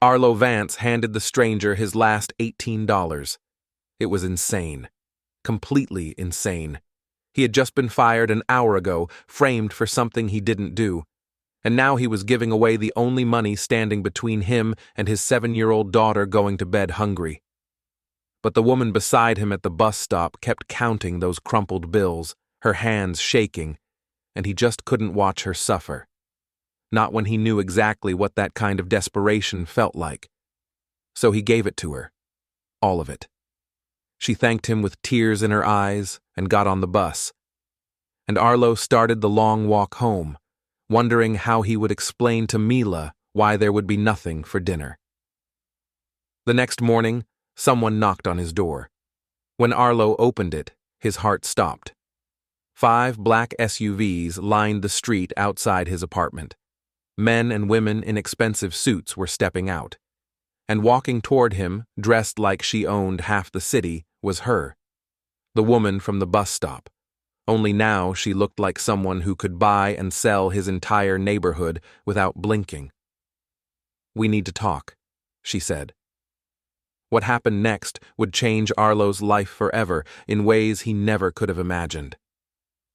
Arlo Vance handed the stranger his last $18. It was insane. Completely insane. He had just been fired an hour ago, framed for something he didn't do. And now he was giving away the only money standing between him and his 7-year-old daughter going to bed hungry. But the woman beside him at the bus stop kept counting those crumpled bills, her hands shaking, and he just couldn't watch her suffer. Not when he knew exactly what that kind of desperation felt like. So he gave it to her. All of it. She thanked him with tears in her eyes and got on the bus. And Arlo started the long walk home, wondering how he would explain to Mila why there would be nothing for dinner. The next morning, someone knocked on his door. When Arlo opened it, his heart stopped. 5 black SUVs lined the street outside his apartment. Men and women in expensive suits were stepping out. And walking toward him, dressed like she owned half the city, was her. The woman from the bus stop. Only now she looked like someone who could buy and sell his entire neighborhood without blinking. "We need to talk," she said. What happened next would change Arlo's life forever in ways he never could have imagined.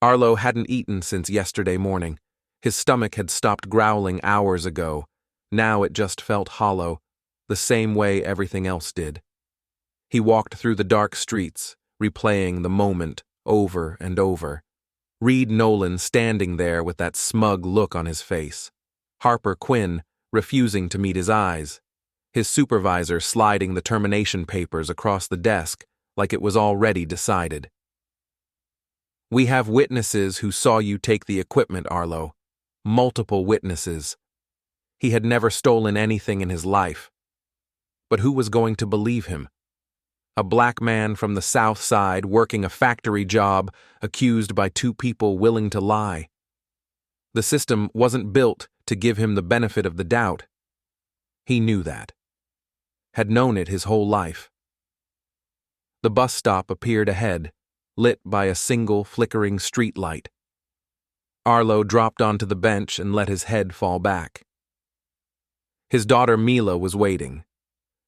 Arlo hadn't eaten since yesterday morning. His stomach had stopped growling hours ago. Now it just felt hollow, the same way everything else did. He walked through the dark streets, replaying the moment over and over. Reed Nolan standing there with that smug look on his face. Harper Quinn refusing to meet his eyes. His supervisor sliding the termination papers across the desk like it was already decided. "We have witnesses who saw you take the equipment, Arlo. Multiple witnesses." He had never stolen anything in his life. But who was going to believe him? A black man from the South Side working a factory job, accused by 2 people willing to lie. The system wasn't built to give him the benefit of the doubt. He knew that. Had known it his whole life. The bus stop appeared ahead, lit by a single flickering street light. Arlo dropped onto the bench and let his head fall back. His daughter Mila was waiting.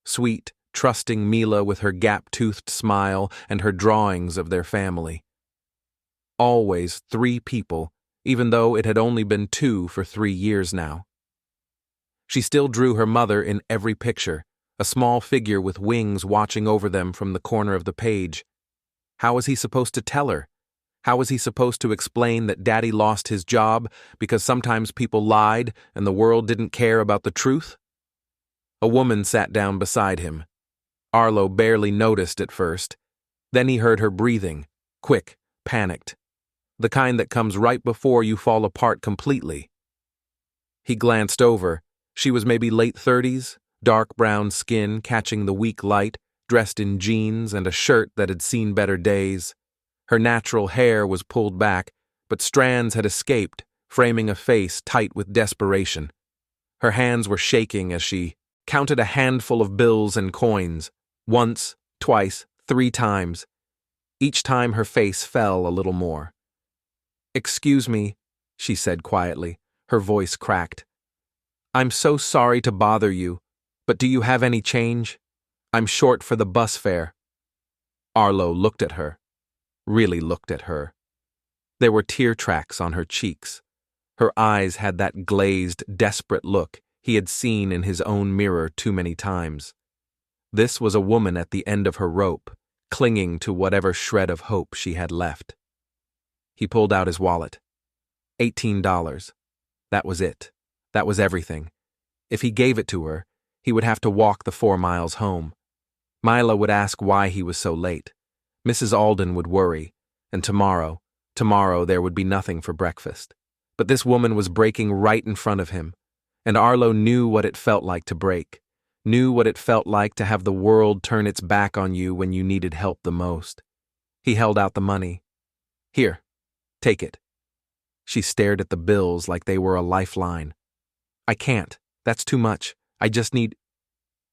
Sweet, trusting Mila with her gap-toothed smile and her drawings of their family. Always 3 people, even though it had only been 2 for 3 years now. She still drew her mother in every picture, a small figure with wings watching over them from the corner of the page. How was he supposed to tell her? How was he supposed to explain that Daddy lost his job because sometimes people lied and the world didn't care about the truth? A woman sat down beside him. Arlo barely noticed at first. Then he heard her breathing, quick, panicked. The kind that comes right before you fall apart completely. He glanced over. She was maybe late 30s, dark brown skin catching the weak light, dressed in jeans and a shirt that had seen better days. Her natural hair was pulled back, but strands had escaped, framing a face tight with desperation. Her hands were shaking as she counted a handful of bills and coins, once, twice, 3 times. Each time her face fell a little more. "Excuse me," she said quietly, her voice cracked. "I'm so sorry to bother you, but do you have any change? I'm short for the bus fare." Arlo looked at her, really looked at her. There were tear tracks on her cheeks. Her eyes had that glazed, desperate look he had seen in his own mirror too many times. This was a woman at the end of her rope, clinging to whatever shred of hope she had left. He pulled out his wallet. $18. That was it. That was everything. If he gave it to her, he would have to walk the 4 miles home. Mila would ask why he was so late. Mrs. Alden would worry, and tomorrow there would be nothing for breakfast. But this woman was breaking right in front of him, and Arlo knew what it felt like to break, knew what it felt like to have the world turn its back on you when you needed help the most. He held out the money. "Here, take it." She stared at the bills like they were a lifeline. "I can't. That's too much. I just need—"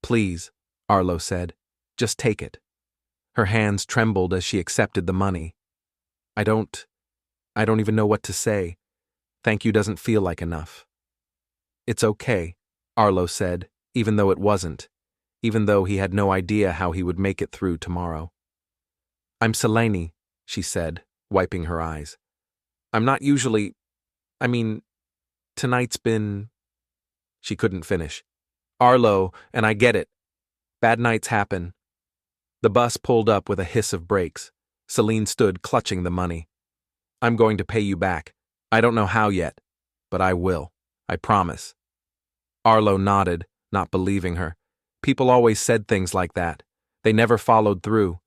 "Please," Arlo said. "Just take it." Her hands trembled as she accepted the money. I don't even know what to say. Thank you doesn't feel like enough." "It's okay," Arlo said, even though it wasn't, even though he had no idea how he would make it through tomorrow. "I'm Seleni," she said, wiping her eyes. "I'm not usually, I mean, tonight's been—" She couldn't finish. "Arlo, and I get it. Bad nights happen." The bus pulled up with a hiss of brakes. Selene stood clutching the money. "I'm going to pay you back. I don't know how yet, but I will. I promise." Arlo nodded, not believing her. People always said things like that. They never followed through.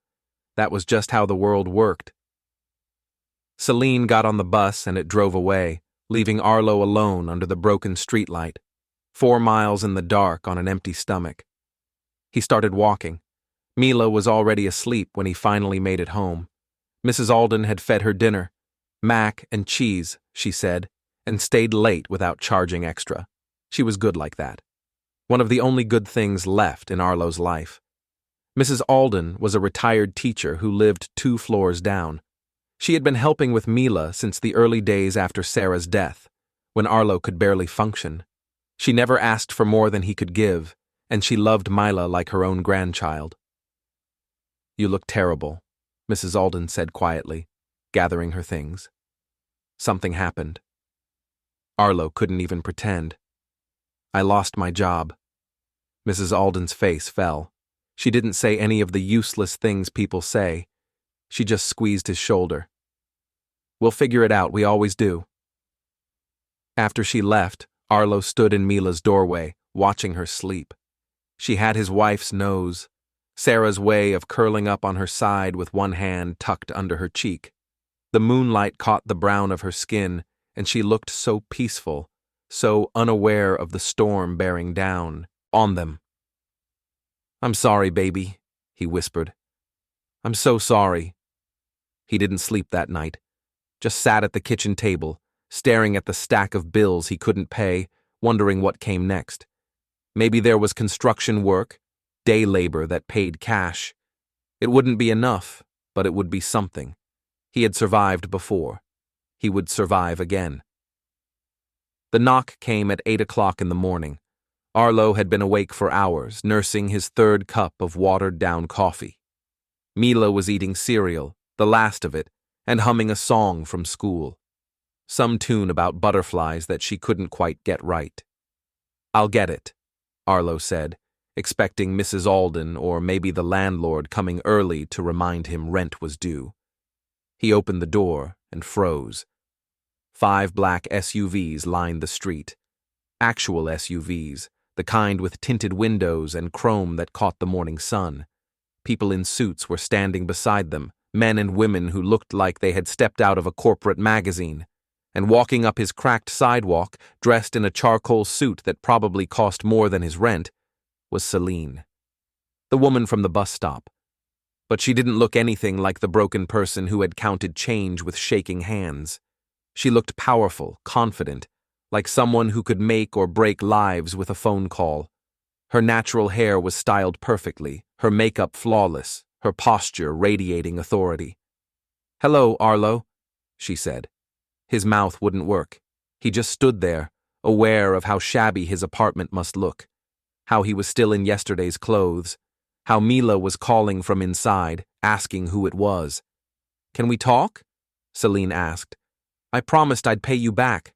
That was just how the world worked. Selene got on the bus and it drove away, leaving Arlo alone under the broken streetlight, 4 miles in the dark on an empty stomach. He started walking. Mila was already asleep when he finally made it home. Mrs. Alden had fed her dinner, mac and cheese, she said, and stayed late without charging extra. She was good like that. One of the only good things left in Arlo's life. Mrs. Alden was a retired teacher who lived 2 floors down. She had been helping with Mila since the early days after Sarah's death, when Arlo could barely function. She never asked for more than he could give, and she loved Mila like her own grandchild. "You look terrible," Mrs. Alden said quietly, gathering her things. Something happened. Arlo couldn't even pretend. "I lost my job." Mrs. Alden's face fell. She didn't say any of the useless things people say. She just squeezed his shoulder. "We'll figure it out, we always do." After she left, Arlo stood in Mila's doorway, watching her sleep. She had his wife's nose, Sarah's way of curling up on her side with one hand tucked under her cheek. The moonlight caught the brown of her skin, and she looked so peaceful, so unaware of the storm bearing down on them. "I'm sorry, baby," he whispered. "I'm so sorry." He didn't sleep that night, just sat at the kitchen table, staring at the stack of bills he couldn't pay, wondering what came next. Maybe there was construction work, day labor that paid cash. It wouldn't be enough, but it would be something. He had survived before. He would survive again. The knock came at 8 o'clock in the morning. Arlo had been awake for hours, nursing his 3rd cup of watered-down coffee. Mila was eating cereal, the last of it, and humming a song from school. Some tune about butterflies that she couldn't quite get right. "I'll get it," Arlo said, expecting Mrs. Alden or maybe the landlord coming early to remind him rent was due. He opened the door and froze. 5 black SUVs lined the street. Actual SUVs, the kind with tinted windows and chrome that caught the morning sun. People in suits were standing beside them, men and women who looked like they had stepped out of a corporate magazine. And walking up his cracked sidewalk, dressed in a charcoal suit that probably cost more than his rent, was Selene, the woman from the bus stop. But she didn't look anything like the broken person who had counted change with shaking hands. She looked powerful, confident, like someone who could make or break lives with a phone call. Her natural hair was styled perfectly, her makeup flawless, her posture radiating authority. "Hello, Arlo," she said. His mouth wouldn't work. He just stood there, aware of how shabby his apartment must look, how he was still in yesterday's clothes, how Mila was calling from inside, asking who it was. "Can we talk?" Selene asked. "I promised I'd pay you back."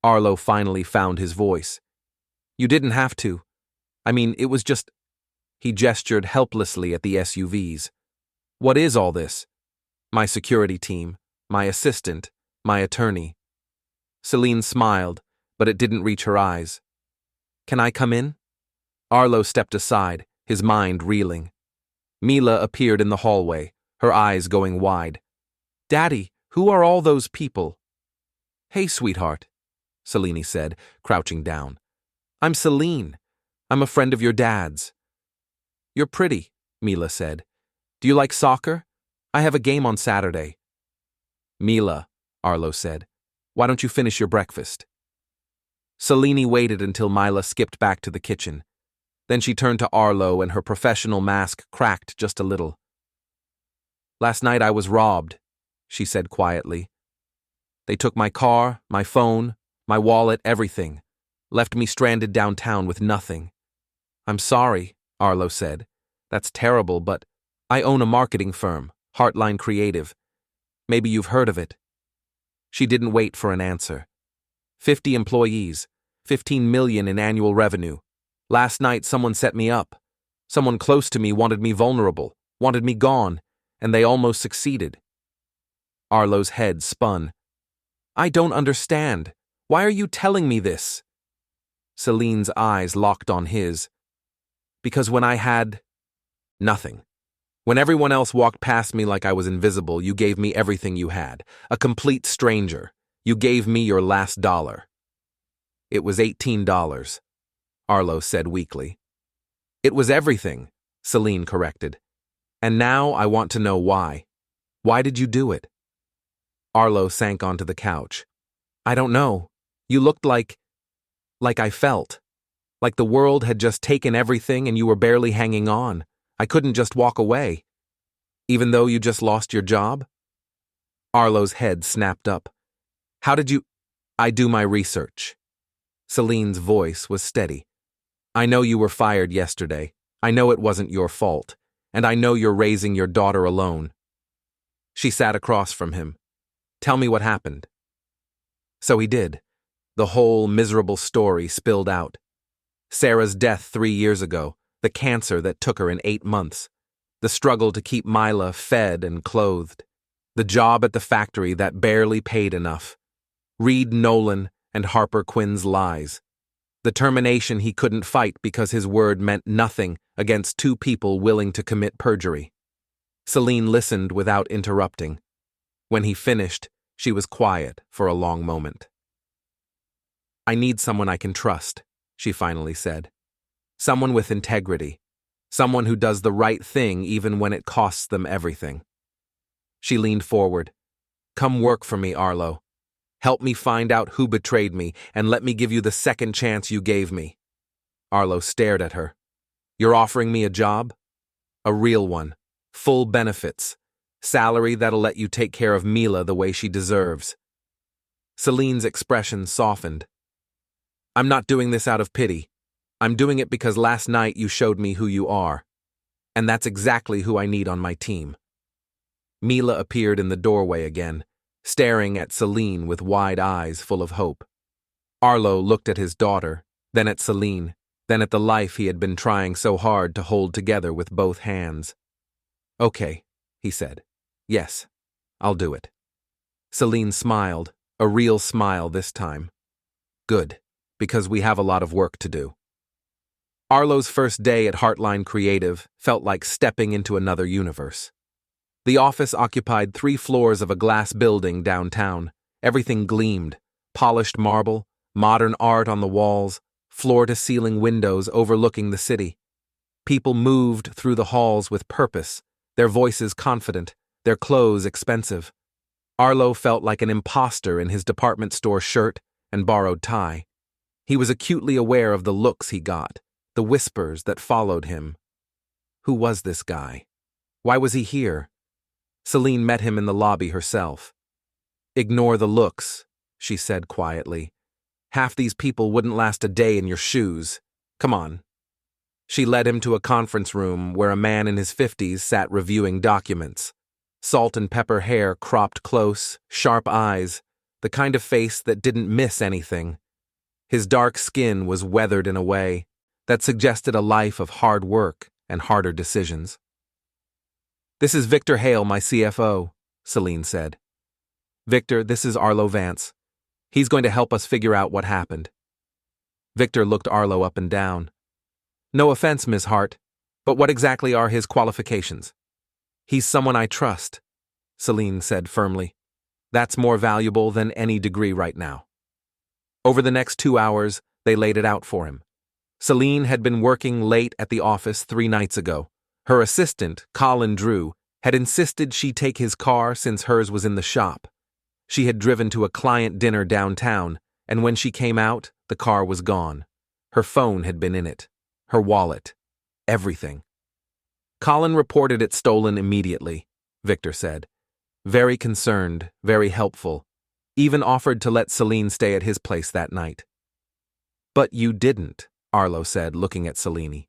Arlo finally found his voice. "You didn't have to. I mean, it was just—" He gestured helplessly at the SUVs. "What is all this?" "My security team, my assistant, my attorney." Selene smiled, but it didn't reach her eyes. "Can I come in?" Arlo stepped aside, his mind reeling. Mila appeared in the hallway, her eyes going wide. "Daddy, who are all those people?" "Hey, sweetheart," Selene said, crouching down. "I'm Selene. I'm a friend of your dad's." "You're pretty," Mila said. "Do you like soccer? I have a game on Saturday." "Mila," Arlo said, "why don't you finish your breakfast?" Selene waited until Mila skipped back to the kitchen. Then she turned to Arlo and her professional mask cracked just a little. "Last night I was robbed," she said quietly. "They took my car, my phone, my wallet, everything. Left me stranded downtown with nothing. I'm sorry, Arlo said. That's terrible, but I own a marketing firm, Heartline Creative. Maybe you've heard of it. She didn't wait for an answer. 50 employees, 15 million in annual revenue. Last night someone set me up. Someone close to me wanted me vulnerable, wanted me gone, and they almost succeeded. Arlo's head spun. I don't understand. Why are you telling me this? Celine's eyes locked on his. Because when I had nothing. When everyone else walked past me like I was invisible, you gave me everything you had. A complete stranger. You gave me your last dollar. It was $18, Arlo said weakly. It was everything, Celine corrected. And now I want to know why. Why did you do it? Arlo sank onto the couch. I don't know. You looked like I felt. Like the world had just taken everything and you were barely hanging on. I couldn't just walk away. Even though you just lost your job? Arlo's head snapped up. How did you? I do my research. Celine's voice was steady. I know you were fired yesterday. I know it wasn't your fault. And I know you're raising your daughter alone. She sat across from him. Tell me what happened. So he did. The whole miserable story spilled out. Sarah's death 3 years ago, the cancer that took her in 8 months, the struggle to keep Mila fed and clothed, the job at the factory that barely paid enough, Reed Nolan and Harper Quinn's lies, the termination he couldn't fight because his word meant nothing against 2 people willing to commit perjury. Celine listened without interrupting. When he finished, she was quiet for a long moment. I need someone I can trust, she finally said. Someone with integrity. Someone who does the right thing even when it costs them everything. She leaned forward. Come work for me, Arlo. Help me find out who betrayed me, and let me give you the second chance you gave me. Arlo stared at her. You're offering me a job? A real one. Full benefits. Salary that'll let you take care of Mila the way she deserves. Celine's expression softened. I'm not doing this out of pity. I'm doing it because last night you showed me who you are. And that's exactly who I need on my team. Mila appeared in the doorway again, staring at Celine with wide eyes full of hope. Arlo looked at his daughter, then at Celine, then at the life he had been trying so hard to hold together with both hands. Okay, he said. Yes, I'll do it. Celine smiled, a real smile this time. Good, because we have a lot of work to do. Arlo's first day at Heartline Creative felt like stepping into another universe. The office occupied 3 floors of a glass building downtown. Everything gleamed, polished marble, modern art on the walls, floor-to-ceiling windows overlooking the city. People moved through the halls with purpose, their voices confident, their clothes expensive. Arlo felt like an imposter in his department store shirt and borrowed tie. He was acutely aware of the looks he got, the whispers that followed him. Who was this guy? Why was he here? Celine met him in the lobby herself. Ignore the looks, she said quietly. Half these people wouldn't last a day in your shoes. Come on. She led him to a conference room where a man in his 50s sat reviewing documents. Salt and pepper hair cropped close, sharp eyes, the kind of face that didn't miss anything. His dark skin was weathered in a way that suggested a life of hard work and harder decisions. This is Victor Hale, my CFO, Celine said. Victor, this is Arlo Vance. He's going to help us figure out what happened. Victor looked Arlo up and down. No offense, Miss Hart, but what exactly are his qualifications? He's someone I trust, Celine said firmly. That's more valuable than any degree right now. Over the next 2 hours, they laid it out for him. Celine had been working late at the office 3 nights ago. Her assistant, Colin Drew, had insisted she take his car since hers was in the shop. She had driven to a client dinner downtown, and when she came out, the car was gone. Her phone had been in it. Her wallet. Everything. Colin reported it stolen immediately, Victor said. Very concerned, very helpful. Even offered to let Celine stay at his place that night. But you didn't, Arlo said, looking at Seleni.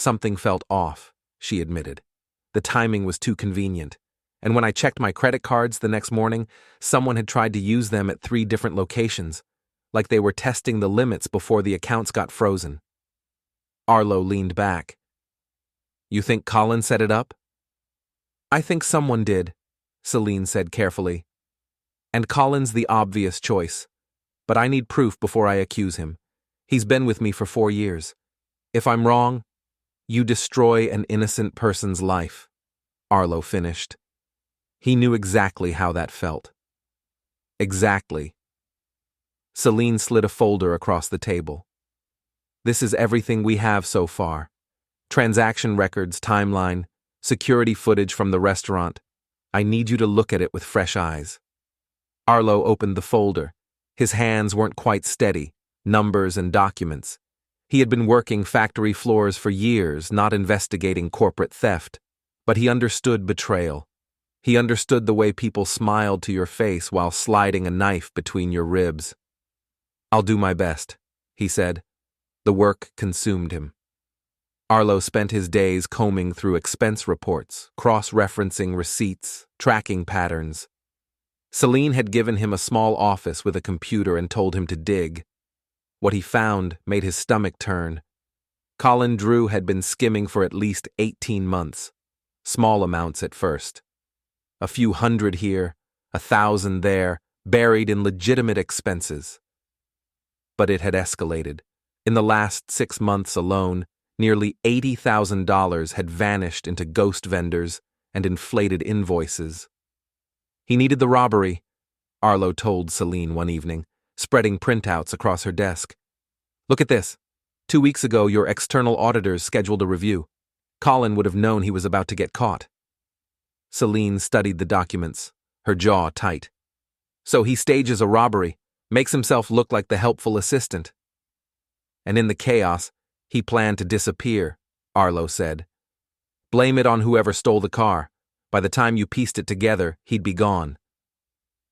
Something felt off, she admitted. The timing was too convenient. And when I checked my credit cards the next morning, someone had tried to use them at 3 different locations, like they were testing the limits before the accounts got frozen. Arlo leaned back. You think Colin set it up? I think someone did, Selene said carefully. And Colin's the obvious choice. But I need proof before I accuse him. He's been with me for 4 years. If I'm wrong, you destroy an innocent person's life, Arlo finished. He knew exactly how that felt. Exactly. Selene slid a folder across the table. This is everything we have so far. Transaction records, timeline, security footage from the restaurant. I need you to look at it with fresh eyes. Arlo opened the folder. His hands weren't quite steady, numbers and documents. He had been working factory floors for years, not investigating corporate theft. But he understood betrayal. He understood the way people smiled to your face while sliding a knife between your ribs. I'll do my best, he said. The work consumed him. Arlo spent his days combing through expense reports, cross-referencing receipts, tracking patterns. Selene had given him a small office with a computer and told him to dig. What he found made his stomach turn. Colin Drew had been skimming for at least 18 months. Small amounts at first. A few hundred here, 1,000 there, buried in legitimate expenses. But it had escalated. In the last 6 months alone, nearly $80,000 had vanished into ghost vendors and inflated invoices. He needed the robbery, Arlo told Selene one evening, spreading printouts across her desk. Look at this. 2 weeks ago, your external auditors scheduled a review. Colin would have known he was about to get caught. Selene studied the documents, her jaw tight. So he stages a robbery, makes himself look like the helpful assistant. And in the chaos, he planned to disappear, Arlo said. Blame it on whoever stole the car. By the time you pieced it together, he'd be gone.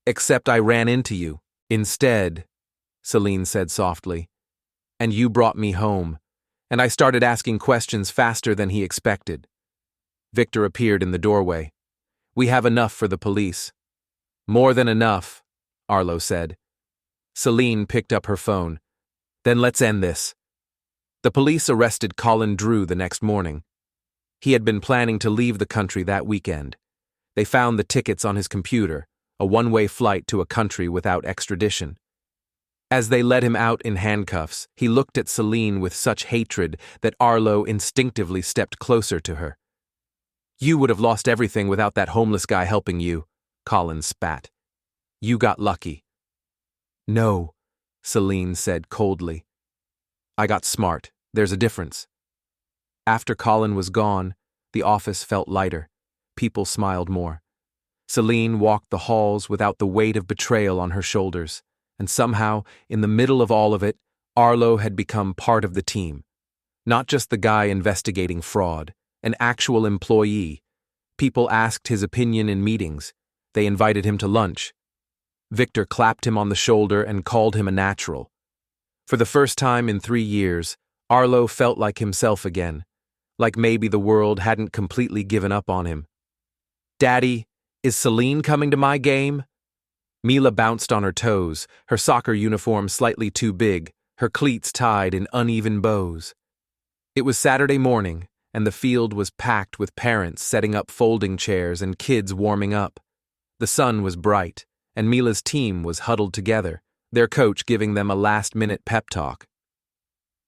Except I ran into you. Instead, Selene said softly. And you brought me home. And I started asking questions faster than he expected. Victor appeared in the doorway. We have enough for the police. More than enough, Arlo said. Selene picked up her phone. Then let's end this. The police arrested Colin Drew the next morning. He had been planning to leave the country that weekend. They found the tickets on his computer, a one-way flight to a country without extradition. As they led him out in handcuffs, he looked at Selene with such hatred that Arlo instinctively stepped closer to her. You would have lost everything without that homeless guy helping you, Colin spat. You got lucky. No, Selene said coldly. I got smart. There's a difference. After Colin was gone, the office felt lighter. People smiled more. Selene walked the halls without the weight of betrayal on her shoulders, and somehow, in the middle of all of it, Arlo had become part of the team. Not just the guy investigating fraud, an actual employee. People asked his opinion in meetings. They invited him to lunch. Victor clapped him on the shoulder and called him a natural. For the first time in 3 years, Arlo felt like himself again, like maybe the world hadn't completely given up on him. Daddy, is Selene coming to my game? Mila bounced on her toes, her soccer uniform slightly too big, her cleats tied in uneven bows. It was Saturday morning, and the field was packed with parents setting up folding chairs and kids warming up. The sun was bright, and Mila's team was huddled together, their coach giving them a last-minute pep talk.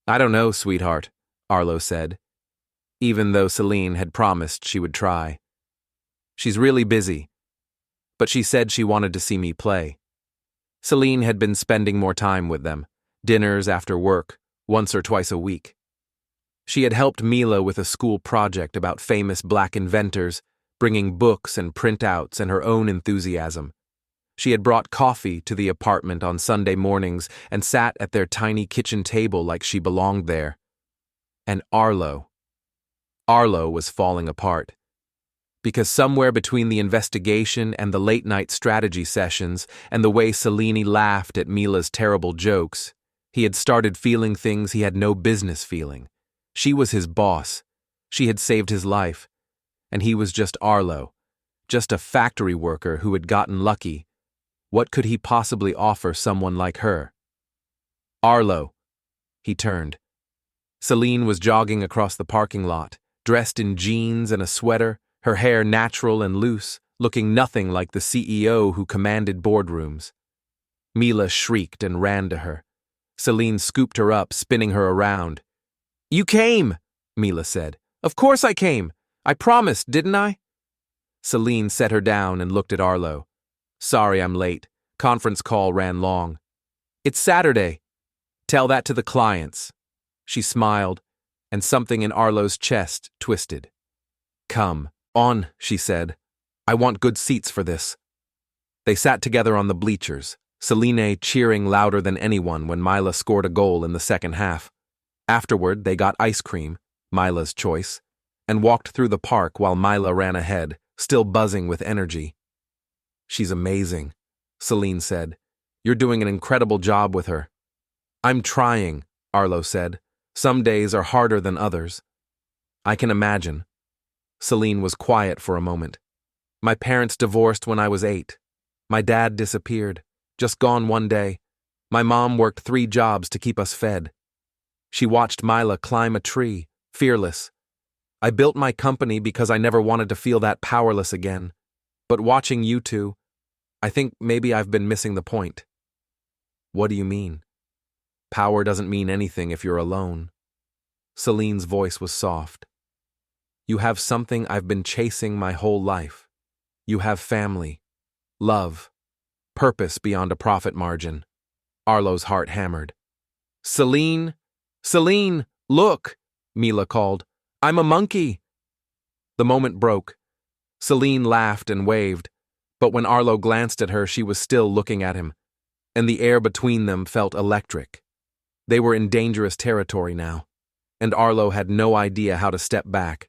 I don't know, sweetheart, Arlo said, even though Selene had promised she would try. She's really busy, but she said she wanted to see me play. Selene had been spending more time with them, dinners after work, once or twice a week. She had helped Mila with a school project about famous black inventors, bringing books and printouts and her own enthusiasm. She had brought coffee to the apartment on Sunday mornings and sat at their tiny kitchen table like she belonged there. And Arlo was falling apart. Because somewhere between the investigation and the late-night strategy sessions and the way Selene laughed at Mila's terrible jokes, he had started feeling things he had no business feeling. She was his boss, She had saved his life, and he was just Arlo, just a factory worker who had gotten lucky. What could he possibly offer someone like her? Arlo. He turned. Selene was jogging across the parking lot, dressed in jeans and a sweater, her hair natural and loose, looking nothing like the CEO who commanded boardrooms. Mila shrieked and ran to her. Selene scooped her up, spinning her around. "You came," Mila said. "Of course I came. I promised, didn't I?" Selene set her down and looked at Arlo. "Sorry I'm late. Conference call ran long." "It's Saturday. Tell that to the clients." She smiled, and something in Arlo's chest twisted. "Come on," she said. "I want good seats for this." They sat together on the bleachers, Selene cheering louder than anyone when Mila scored a goal in the second half. Afterward, they got ice cream, Mila's choice, and walked through the park while Mila ran ahead, still buzzing with energy. "She's amazing," Selene said. "You're doing an incredible job with her." "I'm trying," Arlo said. "Some days are harder than others." "I can imagine." Selene was quiet for a moment. "My parents divorced when I was 8. My dad disappeared, just gone one day. My mom worked 3 jobs to keep us fed. She watched Mila climb a tree, fearless. I built my company because I never wanted to feel that powerless again. But watching you two, I think maybe I've been missing the point." "What do you mean?" "Power doesn't mean anything if you're alone." Selene's voice was soft. "You have something I've been chasing my whole life. You have family, love, purpose beyond a profit margin." Arlo's heart hammered. "Selene! Selene, look!" Mila called. "I'm a monkey!" The moment broke. Selene laughed and waved, but when Arlo glanced at her, she was still looking at him, and the air between them felt electric. They were in dangerous territory now, and Arlo had no idea how to step back.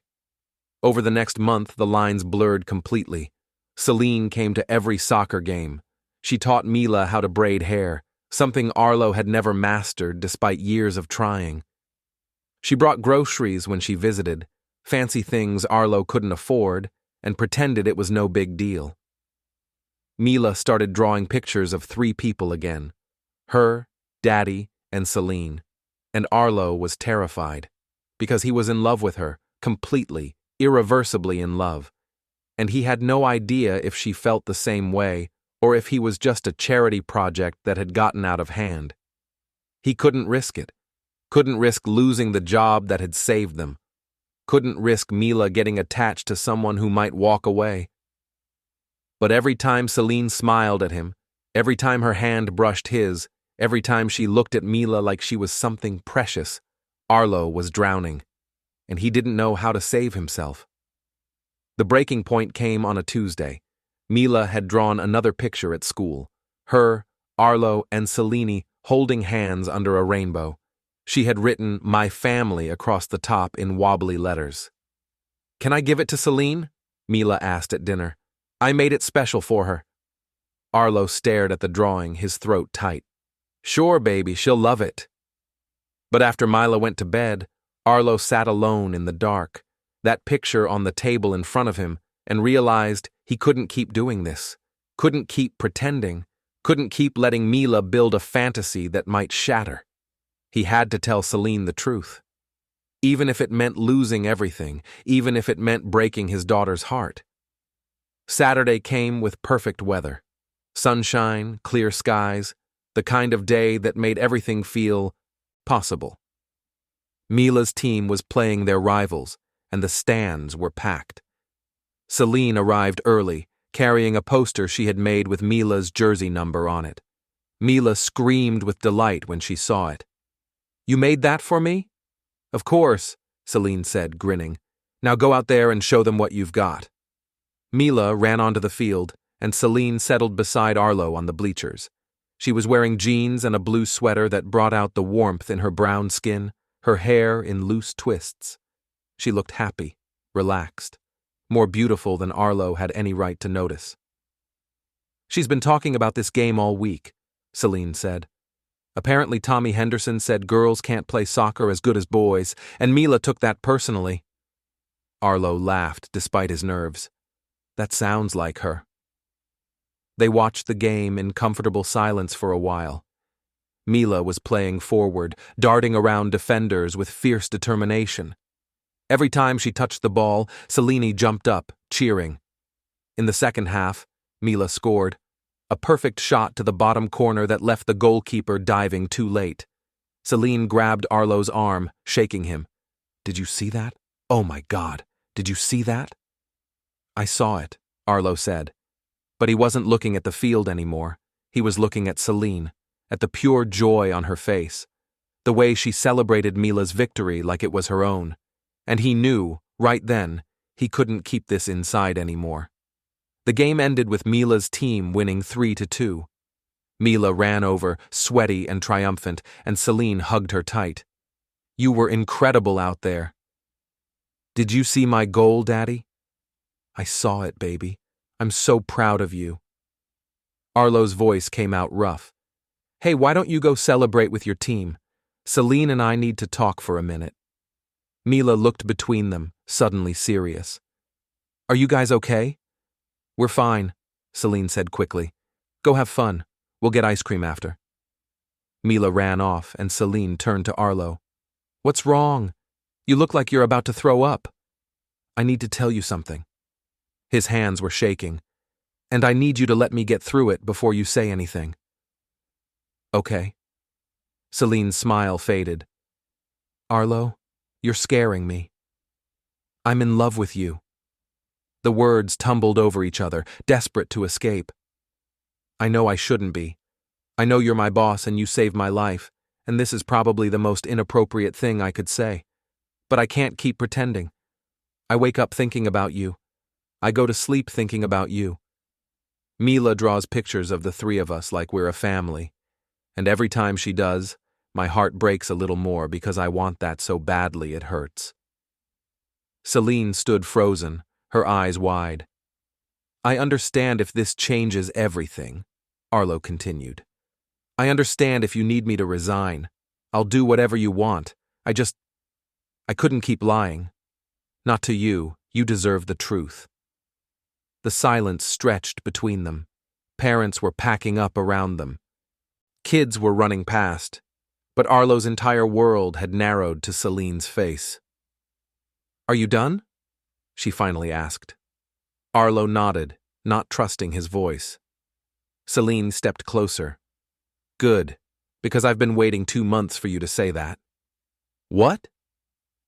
Over the next month, the lines blurred completely. Selene came to every soccer game. She taught Mila how to braid hair, something Arlo had never mastered despite years of trying. She brought groceries when she visited, fancy things Arlo couldn't afford, and pretended it was no big deal. Mila started drawing pictures of 3 people again: her, Daddy, and Selene. And Arlo was terrified, because he was in love with her, completely, irreversibly in love. And he had no idea if she felt the same way, or if he was just a charity project that had gotten out of hand. He couldn't risk it. Couldn't risk losing the job that had saved them. Couldn't risk Mila getting attached to someone who might walk away. But every time Selene smiled at him, every time her hand brushed his, every time she looked at Mila like she was something precious, Arlo was drowning, and he didn't know how to save himself. The breaking point came on a Tuesday. Mila had drawn another picture at school. Her, Arlo, and Selene holding hands under a rainbow. She had written "My family" across the top in wobbly letters. "Can I give it to Selene?" Mila asked at dinner. "I made it special for her." Arlo stared at the drawing, his throat tight. "Sure, baby, she'll love it." But after Mila went to bed, Arlo sat alone in the dark, that picture on the table in front of him, and realized he couldn't keep doing this, couldn't keep pretending, couldn't keep letting Mila build a fantasy that might shatter. He had to tell Selene the truth. Even if it meant losing everything, even if it meant breaking his daughter's heart. Saturday came with perfect weather. Sunshine, clear skies, the kind of day that made everything feel possible. Mila's team was playing their rivals, and the stands were packed. Selene arrived early, carrying a poster she had made with Mila's jersey number on it. Mila screamed with delight when she saw it. "You made that for me?" "Of course," Selene said, grinning. "Now go out there and show them what you've got." Mila ran onto the field, and Selene settled beside Arlo on the bleachers. She was wearing jeans and a blue sweater that brought out the warmth in her brown skin, her hair in loose twists. She looked happy, relaxed, more beautiful than Arlo had any right to notice. "She's been talking about this game all week," Selene said. "Apparently Tommy Henderson said girls can't play soccer as good as boys, and Mila took that personally." Arlo laughed despite his nerves. That sounds like her. They watched the game in comfortable silence for a while. Mila was playing forward, darting around defenders with fierce determination. Every time she touched the ball, Seleni jumped up, cheering. In the second half, Mila scored. A perfect shot to the bottom corner that left the goalkeeper diving too late. Selene grabbed Arlo's arm, shaking him. "Did you see that? Oh my God, did you see that?" "I saw it," Arlo said. But he wasn't looking at the field anymore. He was looking at Selene, at the pure joy on her face, the way she celebrated Mila's victory like it was her own. And he knew, right then, he couldn't keep this inside anymore. The game ended with Mila's team winning 3-2. Mila ran over, sweaty and triumphant, and Selene hugged her tight. "You were incredible out there." "Did you see my goal, Daddy?" "I saw it, baby. I'm so proud of you." Arlo's voice came out rough. "Hey, why don't you go celebrate with your team? Selene and I need to talk for a minute." Mila looked between them, suddenly serious. "Are you guys okay?" "We're fine," Selene said quickly. "Go have fun. We'll get ice cream after." Mila ran off, and Selene turned to Arlo. "What's wrong? You look like you're about to throw up." "I need to tell you something." His hands were shaking. "And I need you to let me get through it before you say anything." "Okay." Selene's smile faded. "Arlo, you're scaring me. I'm in love with you." The words tumbled over each other, desperate to escape. "I know I shouldn't be. I know you're my boss and you saved my life, and this is probably the most inappropriate thing I could say. But I can't keep pretending. I wake up thinking about you. I go to sleep thinking about you. Mila draws pictures of the three of us like we're a family. And every time she does, my heart breaks a little more because I want that so badly it hurts." Selene stood frozen, her eyes wide. "I understand if this changes everything," Arlo continued. "I understand if you need me to resign. I'll do whatever you want. I couldn't keep lying. Not to you. You deserve the truth." The silence stretched between them. Parents were packing up around them. Kids were running past, but Arlo's entire world had narrowed to Selene's face. "Are you done?" she finally asked. Arlo nodded, not trusting his voice. Selene stepped closer. "Good, because I've been waiting 2 months for you to say that." "What?"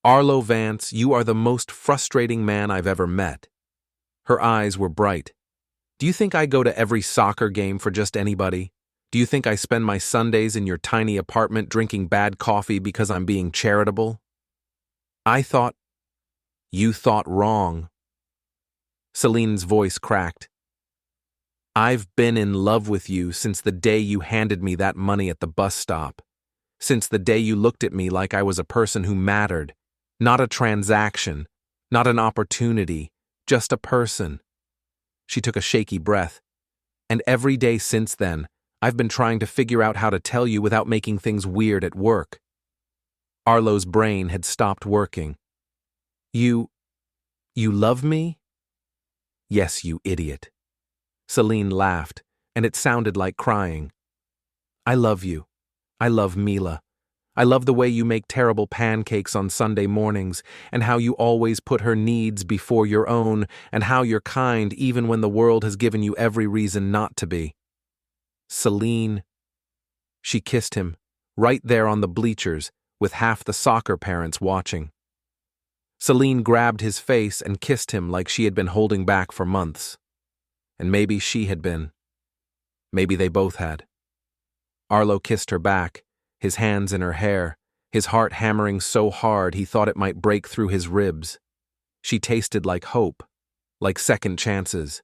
"Arlo Vance, you are the most frustrating man I've ever met." Her eyes were bright. "Do you think I go to every soccer game for just anybody? Do you think I spend my Sundays in your tiny apartment drinking bad coffee because I'm being charitable?" You thought wrong." Selene's voice cracked. "I've been in love with you since the day you handed me that money at the bus stop. Since the day you looked at me like I was a person who mattered. Not a transaction. Not an opportunity. Just a person." She took a shaky breath. "And every day since then, I've been trying to figure out how to tell you without making things weird at work." Arlo's brain had stopped working. You love me?" "Yes, you idiot." Selene laughed, and it sounded like crying. "I love you. I love Mila. I love the way you make terrible pancakes on Sunday mornings, and how you always put her needs before your own, and how you're kind even when the world has given you every reason not to be." "Selene." She kissed him, right there on the bleachers, with half the soccer parents watching. Selene grabbed his face and kissed him like she had been holding back for months. And maybe she had been. Maybe they both had. Arlo kissed her back, his hands in her hair, his heart hammering so hard he thought it might break through his ribs. She tasted like hope, like second chances,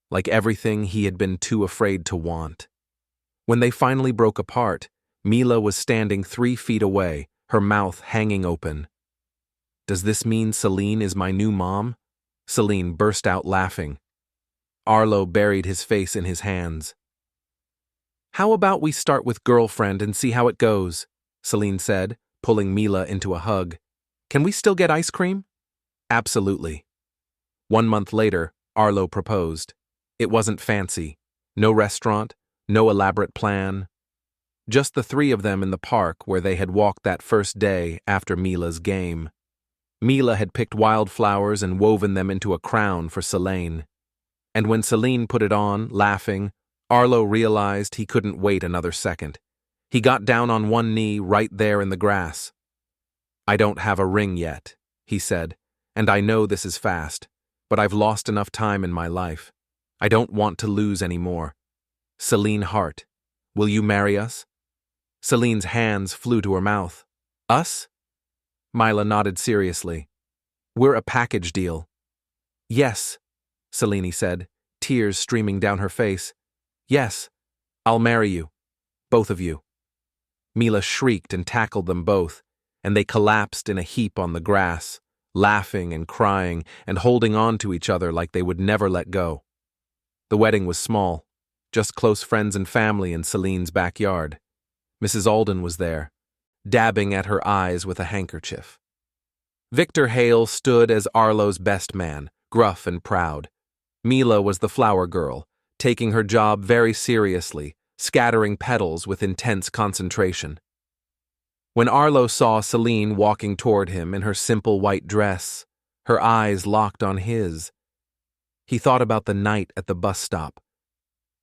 like everything he had been too afraid to want. When they finally broke apart, Mila was standing 3 feet away, her mouth hanging open. "Does this mean Selene is my new mom?" Selene burst out laughing. Arlo buried his face in his hands. "How about we start with girlfriend and see how it goes?" Selene said, pulling Mila into a hug. "Can we still get ice cream?" Absolutely. 1 month later, Arlo proposed. It wasn't fancy. No restaurant, no elaborate plan. Just the three of them in the park where they had walked that first day after Mila's game. Mila had picked wildflowers and woven them into a crown for Selene. And when Selene put it on, laughing, Arlo realized he couldn't wait another second. He got down on one knee right there in the grass. "I don't have a ring yet," he said, "and I know this is fast, but I've lost enough time in my life. I don't want to lose any more. Selene Hart, will you marry us?" Selene's hands flew to her mouth. "Us?" Mila nodded seriously. "We're a package deal." "Yes," Selene said, tears streaming down her face. "Yes, I'll marry you. Both of you." Mila shrieked and tackled them both, and they collapsed in a heap on the grass, laughing and crying and holding on to each other like they would never let go. The wedding was small, just close friends and family in Selene's backyard. Mrs. Alden was there, dabbing at her eyes with a handkerchief. Victor Hale stood as Arlo's best man, gruff and proud. Mila was the flower girl, taking her job very seriously, scattering petals with intense concentration. When Arlo saw Selene walking toward him in her simple white dress, her eyes locked on his. He thought about the night at the bus stop.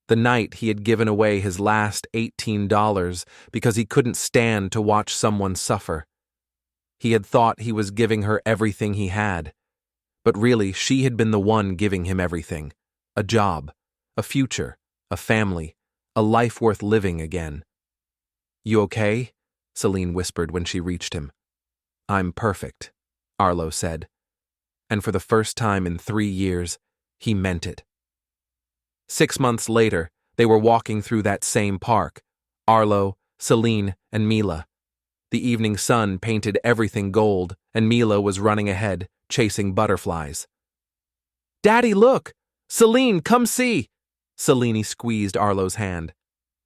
The night he had given away his last $18 because he couldn't stand to watch someone suffer. He had thought he was giving her everything he had, but really she had been the one giving him everything. A job, a future, a family, a life worth living again. "You okay?" Selene whispered when she reached him. "I'm perfect," Arlo said. And for the first time in 3 years, he meant it. 6 months later, they were walking through that same park, Arlo, Selene, and Mila. The evening sun painted everything gold, and Mila was running ahead, chasing butterflies. "Daddy, look! Selene, come see!" Selene squeezed Arlo's hand.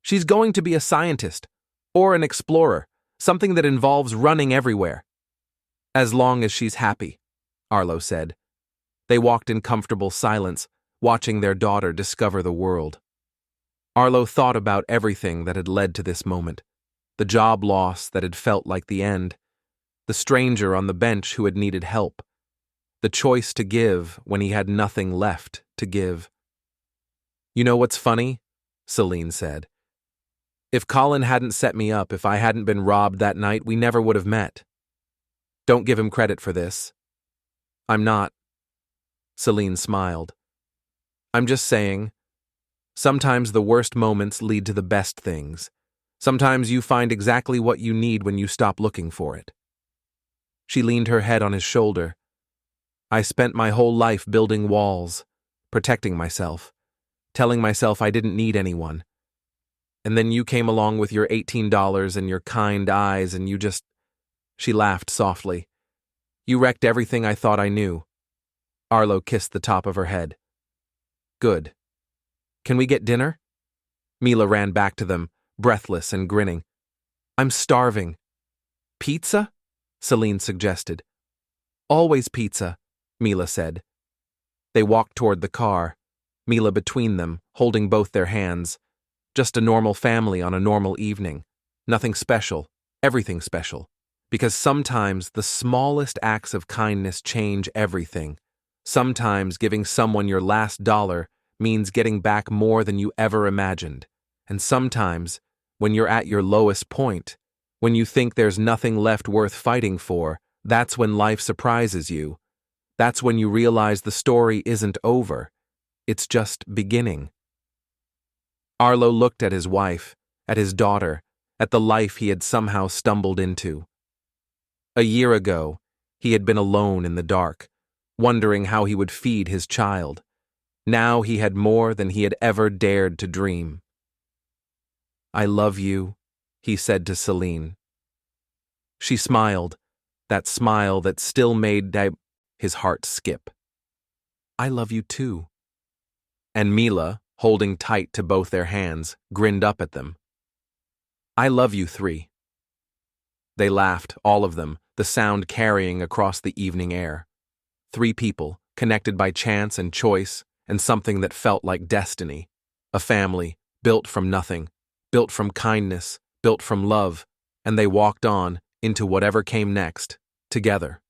"She's going to be a scientist, or an explorer, something that involves running everywhere." "As long as she's happy," Arlo said. They walked in comfortable silence, watching their daughter discover the world. Arlo thought about everything that had led to this moment. The job loss that had felt like the end. The stranger on the bench who had needed help. The choice to give when he had nothing left to give. "You know what's funny?" Selene said. "If Colin hadn't set me up, if I hadn't been robbed that night, we never would have met. Don't give him credit for this." "I'm not." Selene smiled. "I'm just saying, sometimes the worst moments lead to the best things. Sometimes you find exactly what you need when you stop looking for it." She leaned her head on his shoulder. "I spent my whole life building walls, protecting myself, telling myself I didn't need anyone. And then you came along with your $18 and your kind eyes and you just..." She laughed softly. "You wrecked everything I thought I knew." Arlo kissed the top of her head. "Good. Can we get dinner?" Mila ran back to them, breathless and grinning. "I'm starving." "Pizza?" Selene suggested. "Always pizza," Mila said. They walked toward the car, Mila between them, holding both their hands. Just a normal family on a normal evening. Nothing special, everything special. Because sometimes the smallest acts of kindness change everything. Sometimes giving someone your last dollar means getting back more than you ever imagined. And sometimes, when you're at your lowest point, when you think there's nothing left worth fighting for, that's when life surprises you. That's when you realize the story isn't over. It's just beginning. Arlo looked at his wife, at his daughter, at the life he had somehow stumbled into. A year ago, he had been alone in the dark, wondering how he would feed his child. Now he had more than he had ever dared to dream. "I love you," he said to Selene. She smiled, that smile that still made his heart skip. "I love you too." And Mila, holding tight to both their hands, grinned up at them. "I love you three." They laughed, all of them, the sound carrying across the evening air. 3 people, connected by chance and choice, and something that felt like destiny. A family, built from nothing, built from kindness, built from love, and they walked on into whatever came next, together.